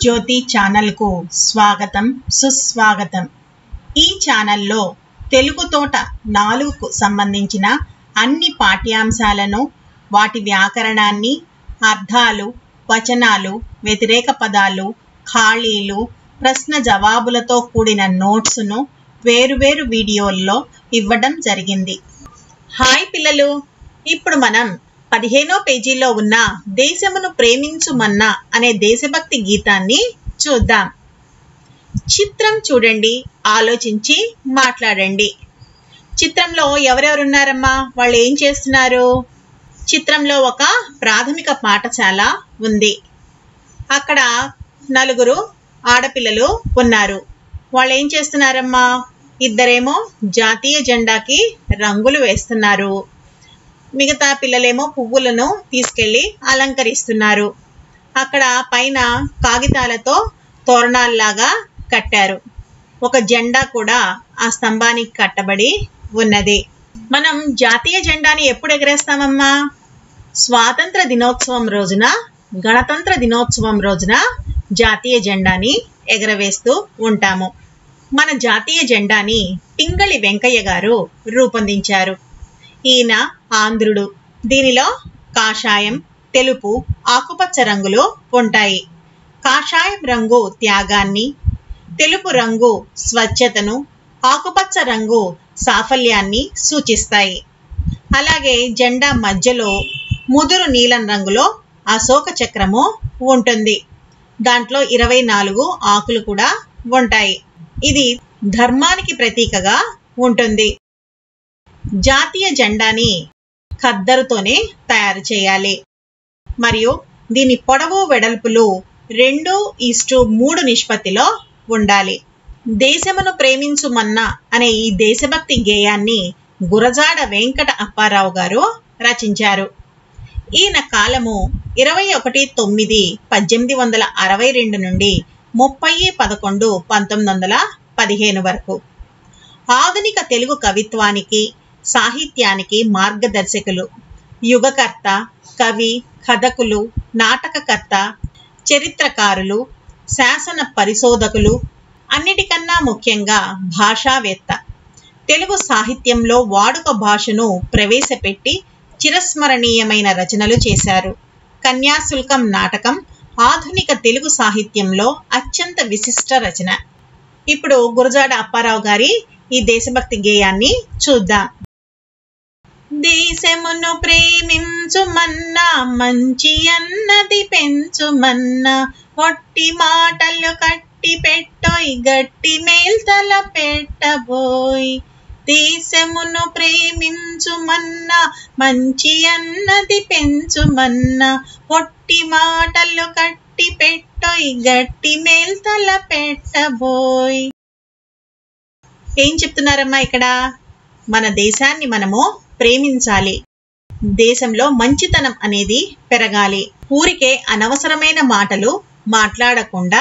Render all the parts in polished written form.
జ్యోతి ఛానల్కు స్వాగతం సుస్వాగతం। ఈ ఛానల్లో తెలుగు తోట 4కు సంబంధించిన అన్ని పాఠ్యాంశాలను వాటి వ్యాకరణాన్ని అర్థాలు వచనాలు వ్యతిరేక పదాలు ఖాళీలు ప్రశ్న జవాబులతో కూడిన నోట్స్ను వేరువేరు వీడియోల్లో ఇవ్వడం జరిగింది। హాయ్ పిల్లలు, ఇప్పుడు మనం 15వ పేజీలో ఉన్న దేశమును ప్రేమించుమన్నా అనే దేశభక్తి గీతాన్ని చూద్దాం। చిత్రం చూడండి, ఆలోచించి మాట్లాడండి। చిత్రంలో ఎవరెవరు ఉన్నారమ్మా? వాళ్ళు ఏం చేస్తున్నారు? చిత్రంలో ఒక ప్రాథమిక పాఠశాల ఉంది। అక్కడ 4 ఆడపిల్లలు ఉన్నారు। వాళ్ళు ఏం చేస్తున్నారమ్మా? ఇద్దరేమో జాతీయ జెండాకి రంగులు వేస్తున్నారు, మిగతా పిల్లలేమో పువ్వులను తీసుకెళ్లి అలంకరిస్తున్నారు। అక్కడ పైన కాగితాలతో తోరణాల్లాగా కట్టారు। ఒక జెండా కూడా ఆ స్తంభానికి కట్టబడి ఉన్నది। మనం జాతీయ జెండాని ఎప్పుడు ఎగరేస్తామమ్మా? స్వాతంత్ర దినోత్సవం రోజున, గణతంత్ర దినోత్సవం రోజున జాతీయ జెండాని ఎగరవేస్తూ ఉంటాము। మన జాతీయ జెండాని పింగళి వెంకయ్య గారు రూపొందించారు। ఈయన ఆంధ్రుడు। దీనిలో కాషాయం, తెలుపు, ఆకుపచ్చ రంగులు ఉంటాయి। కాషాయం రంగు త్యాగాన్ని, తెలుపు రంగు స్వచ్ఛతను, ఆకుపచ్చ రంగు సాఫల్యాన్ని సూచిస్తాయి। అలాగే జెండా మధ్యలో ముదురు నీలం రంగులో అశోక చక్రము ఉంటుంది। దాంట్లో 24 ఆకులు కూడా ఉంటాయి। ఇది ధర్మానికి ప్రతీకగా ఉంటుంది। జాతీయ జెండాని ఖద్దరుతోనే తయారు చేయాలి మరియు దీని పొడవు వెడల్పులు 2:3 నిష్పత్తిలో ఉండాలి। దేశమును ప్రేమించుమన్నా అనే ఈ దేశభక్తి గేయాన్ని గురజాడ వెంకట అప్పారావు గారు రచించారు। ఈయన కాలము 21/9/1862 నుండి 30/11/1915 వరకు। ఆధునిక తెలుగు కవిత్వానికి సాహిత్యానికి మార్గదర్శకులు, యుగకర్త, కవి, కథకులు, నాటకకర్త, చరిత్రకారులు, శాసన పరిశోధకులు, అన్నిటికన్నా ముఖ్యంగా భాషావేత్త। తెలుగు సాహిత్యంలో వాడుక భాషను ప్రవేశపెట్టి చిరస్మరణీయమైన రచనలు చేశారు। కన్యాశుల్కం నాటకం ఆధునిక తెలుగు సాహిత్యంలో అత్యంత విశిష్ట రచన। ఇప్పుడు గురజాడ అప్పారావు గారి ఈ దేశభక్తి గేయాన్ని చూద్దాం। దేశమును ప్రేమించుమన్నా మంచి అన్నది పెంచుమన్నా, ఒట్టి మాటలు కట్టి పెట్టోయ్ గట్టి మేల్తల పెట్టబోయ్। దేశమును ప్రేమించుమన్నా మంచి అన్నది పెంచుమన్నా, ఒట్టి మాటలు కట్టి పెట్టోయ్ గట్టి మేల్తల పెట్టబోయ్। ఏం చెప్తున్నారమ్మా ఇక్కడ? మన దేశాన్ని మనము ప్రేమించాలి, దేశంలో మంచితనం అనేది పెరగాలి, ఊరికే అనవసరమైన మాటలు మాట్లాడకుండా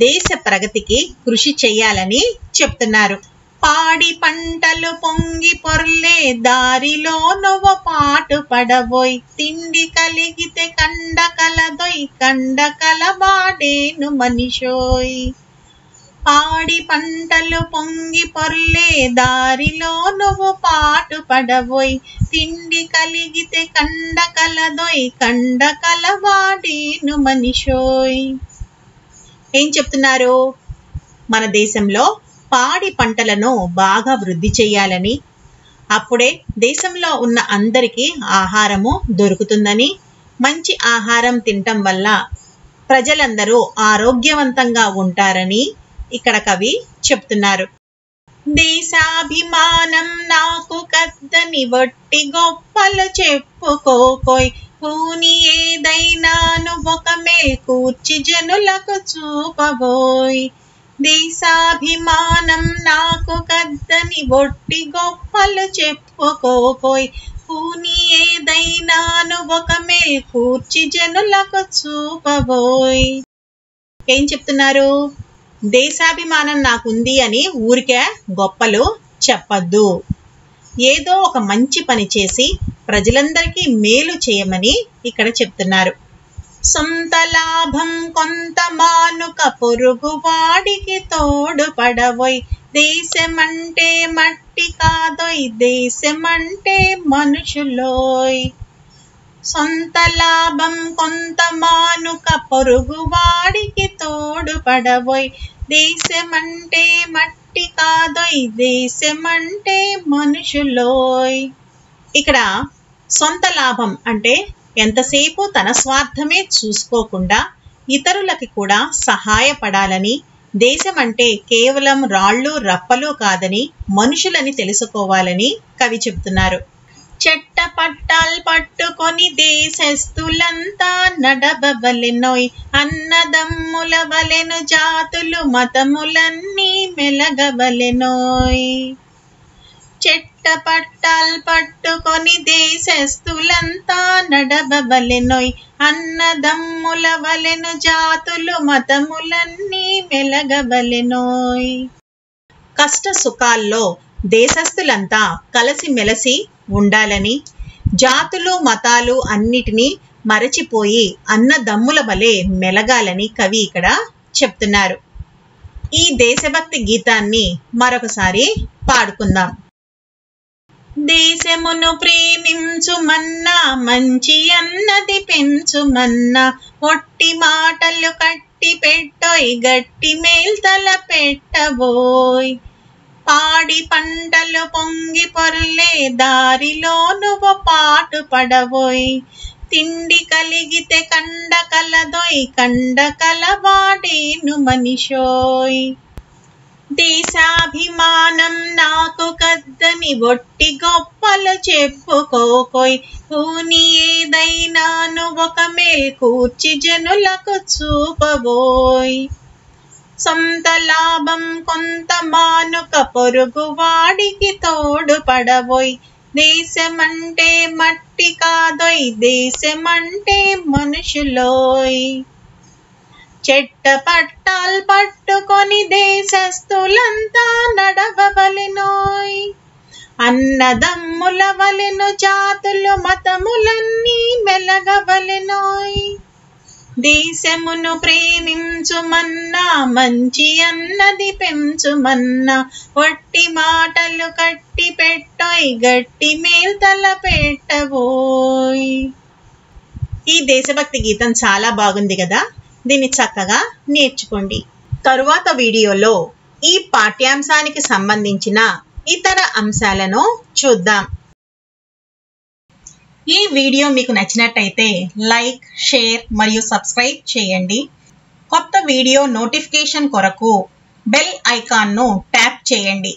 దేశ ప్రగతికి కృషి చేయాలని చెప్తున్నారు। పాడి పంటలు పొంగి పొర్లే దారిలో నువ్వు పాటు పడబోయ్, తిండి కలిగితే కండ కలదోయ్ కండ కలబాడేను మనిషోయ్। పాడి పంటలు పొంగి పొర్లే దారిలో నువ్వు పాటు పడబోయ్, తిండి కలిగితే కండ కలదోయ్ కండ కలబాడేను మనిషోయ్। ఏం చెప్తున్నారు? మన దేశంలో పాడి పంటలను బాగా వృద్ధి చేయాలని, అప్పుడే దేశంలో ఉన్న అందరికీ ఆహారము దొరుకుతుందని, మంచి ఆహారం తినటం వల్ల ప్రజలందరూ ఆరోగ్యవంతంగా ఉంటారని ఇక్కడ కవి చెప్తున్నారు। దేశాభిమానం నాకు కద్దని వట్టి గొప్పలు చెప్పుకోకోయ్, పూని ఏదైనాను ఒక మేల్కూర్చి జనులకు చూపబోయ్। దేశాభిమానం నాకు కద్దని వట్టి గొప్పలు చెప్పుకోకోయ్, పూని ఏదైనాను ఒక మేల్కూర్చి జనులకు చూపబోయ్। ఏం చెప్తున్నారు? దేశాభిమానం నాకుంది అని ఊరికే గొప్పలు చెప్పద్దు, ఏదో ఒక మంచి పని చేసి ప్రజలందరికీ మేలు చేయమని ఇక్కడ చెప్తున్నారు। సొంత లాభం కొంత మానుక పొరుగువాడికి తోడుపడవోయ్. దేశమంటే మట్టి కాదోయ్, దేశమంటే మనుషులోయ్. సొంత లాభం కొంత మానుక పొరుగువాడికి తోడుపడవోయ్. దేశమంటే మట్టి కాదోయ్, దేశమంటే మనుషులోయ్. ఇక్కడ సొంత లాభం అంటే ఎంతసేపు తన స్వార్థమే చూసుకోకుండా ఇతరులకి కూడా సహాయపడాలని, దేశం అంటే కేవలం రాళ్ళు రప్పలు కాదని మనుషులని తెలుసుకోవాలని కవి చెబుతున్నారు. చెట్ట పట్టాలు పట్టుకొని దేశస్థులంతా నడవవలెనోయ్. అన్నదమ్ముల వలెను జాతులు మతములన్నీ మెలగవలెనోయ్. చెట్ట పట్టాలు పట్టుకొని దేశస్థులంతా నడవవలెనోయ్. అన్నదమ్ముల వలెను జాతులు మతములన్నీ మెలగవలెనోయ్. కష్ట సుఖాల్లో దేశస్థులంతా కలిసిమెలిసి ఉండాలని, జాతులు మతాలు అన్నిటినీ మరచిపోయి అన్నదమ్ముల వలె మెలగాలని కవి ఇక్కడ చెప్తున్నారు. ఈ దేశభక్తి గీతాన్ని మరొకసారి పాడుకుందాం. దేశమును ప్రేమించుమన్నా, మంచి అన్నది పెంచుమన్నా, ఒట్టి మాటలు కట్టి పెట్టోయ్, గట్టి మేల్తల పెట్టబోయ్. పాడి పంటలు పొంగి పొర్లే దారిలో నువ్వు పాటు పడవోయ్. తిండి కలిగితే కండ కలదోయ్, కండ కలవాడేను మనిషోయ్. దేశాభిమానం నాకు కద్దని ఒట్టి గొప్పలు చెప్పుకోకోయ్. పూని ఏదైనాను ఒక మేల్ కూర్చి జనులకు చూపబోయ్. సొంత లాభం కొంత మానుక పొరుగువాడికి తోడుపడవోయ్. దేశమంటే మట్టి కాదోయ్, దేశమంటే మనుషులోయ్. చెట్ట పట్టాలు పట్టుకొని దేశస్థులంతా నడవవలెనోయ్. అన్నదమ్ముల వలెను జాతులు మతములన్నీ మెలగవలెనోయ్. దేశమును ప్రేమించుమన్నా, మంచి అన్నది పెంచుమన్నా, ఒట్టి మాటలు కట్టి పెట్టోయ్, గట్టి మేల్తల పెట్టబోయ్. ఈ దేశభక్తి గీతం చాలా బాగుంది కదా, దీన్ని చక్కగా నేర్చుకోండి. తరువాత వీడియోలో ఈ పాఠ్యాంశానికి సంబంధించిన ఇతర అంశాలను చూద్దాం. ఈ వీడియో మీకు నచ్చినట్టయితే లైక్, షేర్ మరియు సబ్స్క్రైబ్ చేయండి. కొత్త వీడియో నోటిఫికేషన్ కొరకు బెల్ ఐకాన్ను ట్యాప్ చేయండి.